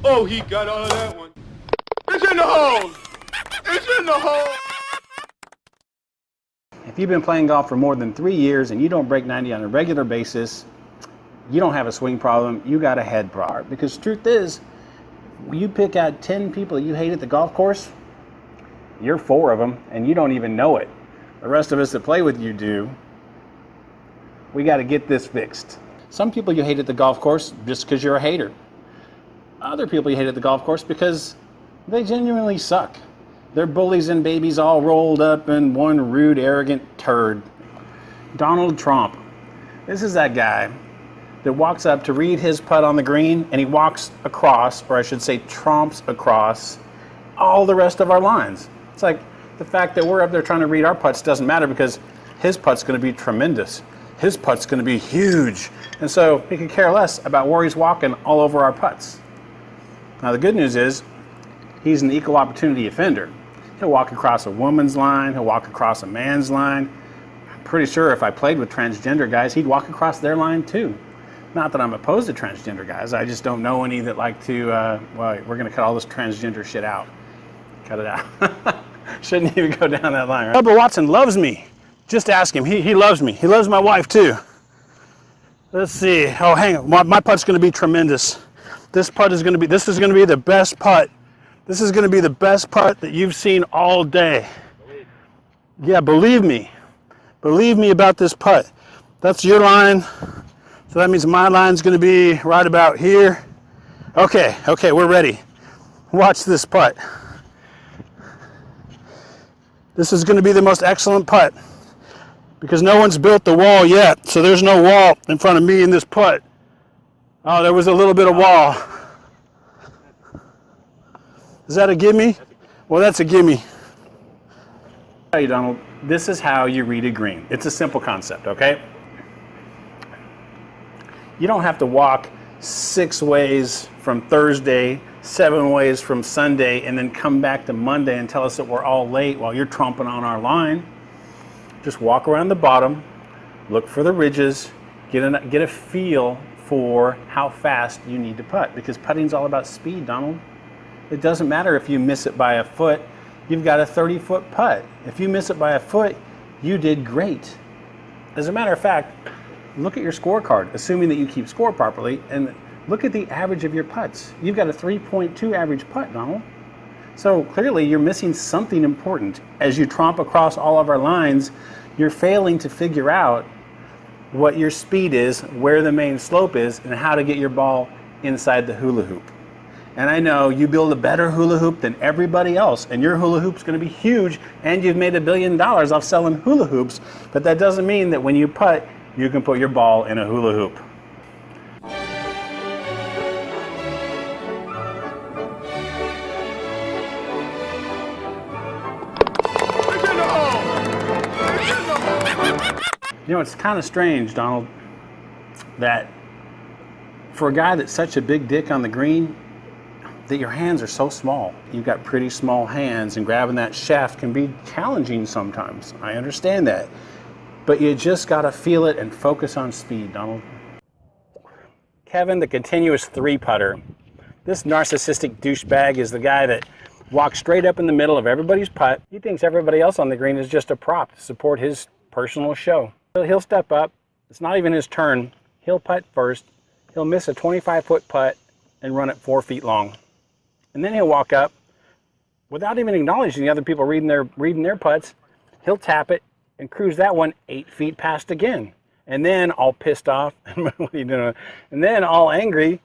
Oh, he got all of that one. It's in the hole. It's in the hole. If you've been playing golf for more than 3 years and you don't break 90 on a regular basis, you don't have a swing problem, you got a head problem. Because the truth is, you pick out 10 people you hate at the golf course, you're 4 of them, and you don't even know it. The rest of us that play with you do. We got to get this fixed. Some people you hate at the golf course just because you're a hater. Other people you hate at the golf course because they genuinely suck. They're bullies and babies all rolled up in one rude, arrogant turd. Donald Trump. This is that guy that walks up to read his putt on the green, and he walks across, or I should say tromps across, all the rest of our lines. It's like the fact that we're up there trying to read our putts doesn't matter because his putt's going to be tremendous. His putt's going to be huge. And so he could care less about where he's walking all over our putts. Now the good news is he's an equal opportunity offender. He'll walk across a woman's line, he'll walk across a man's line. I'm pretty sure if I played with transgender guys, he'd walk across their line too. Not that I'm opposed to transgender guys, I just don't know any that like to, well, we're gonna cut all this transgender shit out. Cut it out. Shouldn't even go down that line, right? Bubba Watson loves me. Just ask him, he loves me. He loves my wife too. Let's see, oh hang on, my putt's gonna be tremendous. This is gonna be the best putt. This is gonna be the best putt that you've seen all day. Yeah, believe me about this putt. That's your line, so that means my line's gonna be right about here. Okay, we're ready. Watch this putt. This is gonna be the most excellent putt because no one's built the wall yet, so there's no wall in front of me in this putt. Oh, there was a little bit of wall. Is that a gimme? Well, that's a gimme. I'll tell you, Donald, this is how you read a green. It's a simple concept, okay? You don't have to walk 6 ways from Thursday, 7 ways from Sunday, and then come back to Monday and tell us that we're all late while you're tromping on our line. Just walk around the bottom, look for the ridges, get a feel for how fast you need to putt, because putting's all about speed, Donald. It doesn't matter if you miss it by a foot, you've got a 30-foot putt. If you miss it by a foot, you did great. As a matter of fact, look at your scorecard, assuming that you keep score properly, and look at the average of your putts. You've got a 3.2 average putt, Donald. So clearly you're missing something important. As you tromp across all of our lines, you're failing to figure out what your speed is, where the main slope is, and how to get your ball inside the hula hoop. And I know you build a better hula hoop than everybody else, and your hula hoop's gonna be huge, and you've made $1 billion off selling hula hoops, but that doesn't mean that when you putt, you can put your ball in a hula hoop. You know, it's kind of strange, Donald, that for a guy that's such a big dick on the green, that your hands are so small. You've got pretty small hands, and grabbing that shaft can be challenging sometimes. I understand that. But you just got to feel it and focus on speed, Donald. Kevin, the continuous 3-putter. This narcissistic douchebag is the guy that walks straight up in the middle of everybody's putt. He thinks everybody else on the green is just a prop to support his personal show. He'll step up. It's not even his turn. He'll putt first. He'll miss a 25-foot putt and run it 4 feet long. And then he'll walk up without even acknowledging the other people reading their putts. He'll tap it and cruise that one 8 feet past again. And then all pissed off, what are you doing? And then all angry,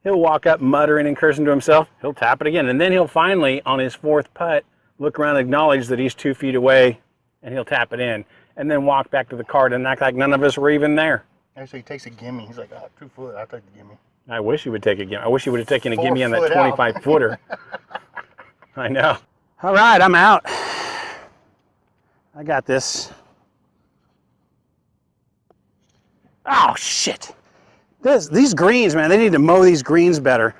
he'll walk up muttering and cursing to himself. He'll tap it again. And then he'll finally, on his 4th putt, look around and acknowledge that he's 2 feet away, and he'll tap it in. And then walk back to the cart and act like none of us were even there. Actually, he takes a gimme. He's like, 2 foot, I'll take the gimme. I wish he would take a gimme. I wish he would have taken a gimme on that 25-footer. I know. All right, I'm out. I got this. Oh, shit. These greens, man, they need to mow these greens better.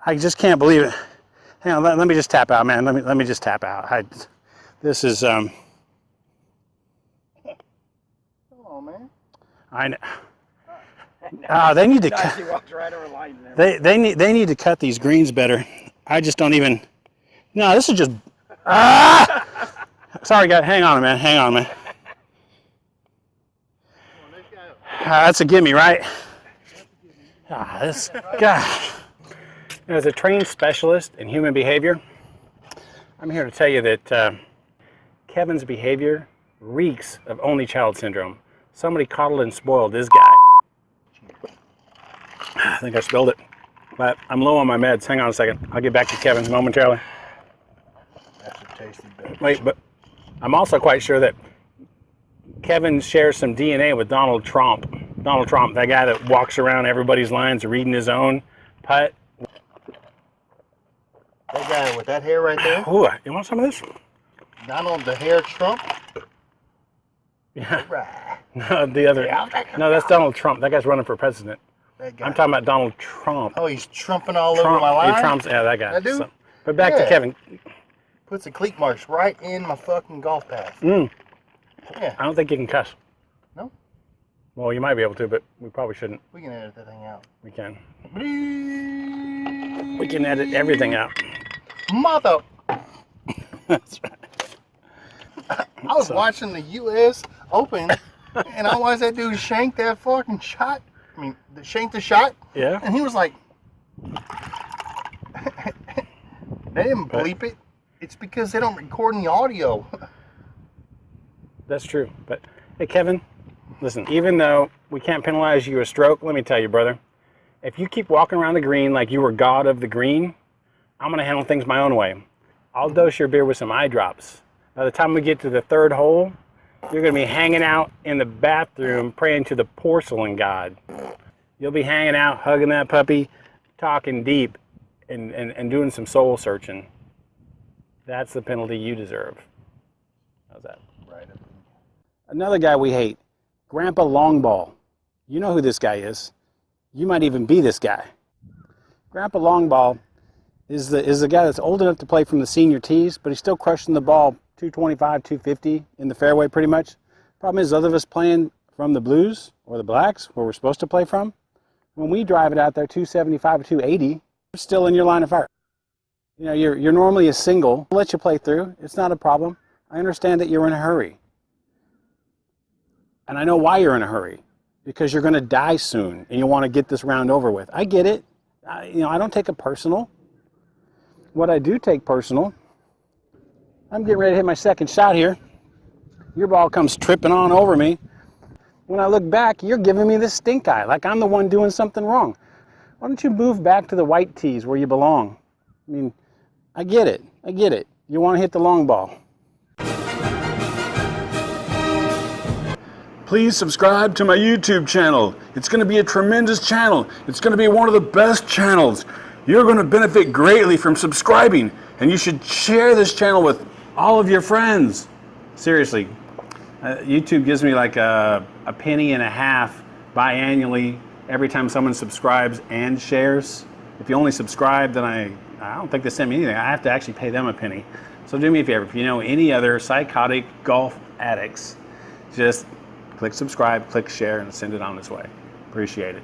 I just can't believe it. Hang on, let me just tap out, man. Let me just tap out. This is, Come on, man. I know. They need to Guys, cut. he walked right over the line there. They need to cut these greens better. I just don't even. No, this is just. Sorry, guys. Hang on a minute. Hang on a minute. That's a gimme, right? This guy. As a trained specialist in human behavior, I'm here to tell you that Kevin's behavior reeks of only child syndrome. Somebody coddled and spoiled this guy. I think I spilled it, but I'm low on my meds. Hang on a second. I'll get back to Kevin momentarily. That's a tasty beverage. Wait, but I'm also quite sure that Kevin shares some DNA with Donald Trump. Donald Trump, that guy that walks around everybody's lines reading his own putt. That guy with that hair right there. Ooh, you want some of this? Donald the Hair Trump. Yeah. Right. No, the other. No, that's Donald Trump. That guy's running for president. That guy. I'm talking about Donald Trump. Oh, he's trumping all over my line. He trumps, yeah, that guy. That dude? So, but back to Kevin. Puts the cleat marks right in my fucking golf path. Yeah. I don't think you can cuss. No? Well, you might be able to, but we probably shouldn't. We can edit that thing out. We can. We can edit everything out. Mother. That's right. I was watching the U.S. Open, and I watched that dude shank that fucking shot. I mean, shank the shot. Yeah. And he was like, they didn't bleep it. It's because they don't record the audio. That's true. But, hey, Kevin, listen, even though we can't penalize you a stroke, let me tell you, brother, if you keep walking around the green like you were god of the green, I'm going to handle things my own way. I'll dose your beer with some eye drops. By the time we get to the third hole, you're going to be hanging out in the bathroom praying to the porcelain god. You'll be hanging out, hugging that puppy, talking deep, and doing some soul searching. That's the penalty you deserve. How's that? Right. Another guy we hate, Grandpa Longball. You know who this guy is. You might even be this guy. Grandpa Longball is the guy that's old enough to play from the senior tees, but he's still crushing the ball 225, 250 in the fairway pretty much. Problem is, other of us playing from the blues or the blacks, where we're supposed to play from, when we drive it out there 275 or 280, you're still in your line of fire. You know, you're normally a single. I'll let you play through. It's not a problem. I understand that you're in a hurry. And I know why you're in a hurry. Because you're going to die soon and you want to get this round over with. I get it. I don't take it personal. What I do take personal, I'm getting ready to hit my second shot here. Your ball comes tripping on over me. When I look back, you're giving me this stink eye, like I'm the one doing something wrong. Why don't you move back to the white tees where you belong? I mean, I get it. I get it. You want to hit the long ball. Please subscribe to my YouTube channel. It's going to be a tremendous channel. It's going to be one of the best channels. You're going to benefit greatly from subscribing, and you should share this channel with all of your friends. Seriously, YouTube gives me like a penny and a half biannually every time someone subscribes and shares. If you only subscribe, then I don't think they send me anything. I have to actually pay them a penny. So do me a favor, if you know any other psychotic golf addicts, just click subscribe, click share, and send it on its way. Appreciate it.